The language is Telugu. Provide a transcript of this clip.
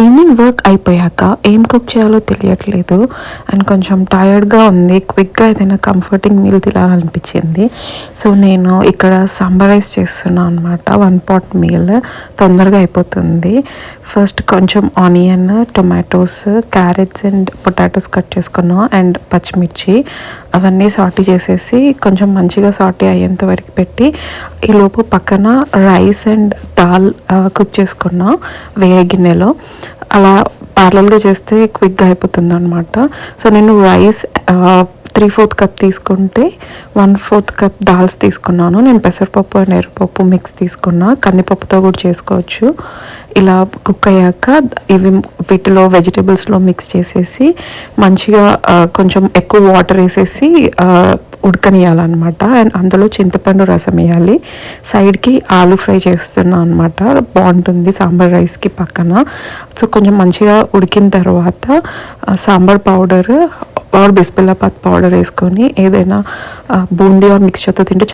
ఈవినింగ్ వర్క్ అయిపోయాక ఏం కుక్ చేయాలో తెలియట్లేదు అండ్ కొంచెం టైర్డ్గా ఉంది. క్విక్గా ఏదైనా కంఫర్టింగ్ మీల్ తినాలనిపించింది. సో నేను ఇక్కడ సాంబార్ రైస్ చేస్తున్నాను అనమాట. 1 pot మీల్ తొందరగా అయిపోతుంది. ఫస్ట్ కొంచెం onion, tomatoes, carrots and potatoes cut చేసుకున్నాం అండ్ పచ్చిమిర్చి అవన్నీ సాటీ చేసేసి కొంచెం మంచిగా సాటీ అయ్యేంత వరకు పెట్టి ఈలోపు పక్కన రైస్ అండ్ దాల్ కుక్ చేసుకున్నాం వేరే గిన్నెలో. అలా ప్యారలల్గా చేస్తే క్విక్గా అయిపోతుంది అనమాట. సో నేను రైస్ 3/4 కప్ తీసుకుంటే 1/4 కప్ దాల్స్ తీసుకున్నాను. నేను పెసరపప్పు అండ్ ఎర్రపప్పు మిక్స్ తీసుకున్నా. కందిపప్పుతో కూడా చేసుకోవచ్చు. ఇలా కుక్ అయ్యాక వీటిలో వెజిటేబుల్స్లో మిక్స్ చేసేసి మంచిగా కొంచెం ఎక్కువ వాటర్ వేసేసి ఉడకనియాలన్నమాట. అండ్ అందులో చింతపండు రసం వేయాలి. సైడ్కి ఆలు ఫ్రై చేస్తున్నాను అనమాట. బాగుంటుంది సాంబార్ రైస్కి పక్కన. సో కొంచెం మంచిగా ఉడికిన తర్వాత సాంబార్ పౌడర్ బిస్బిల్లాబాద్ పౌడర్ వేసుకొని ఏదైనా బూందీ ఆర్ మిక్స్చర్తో తింటే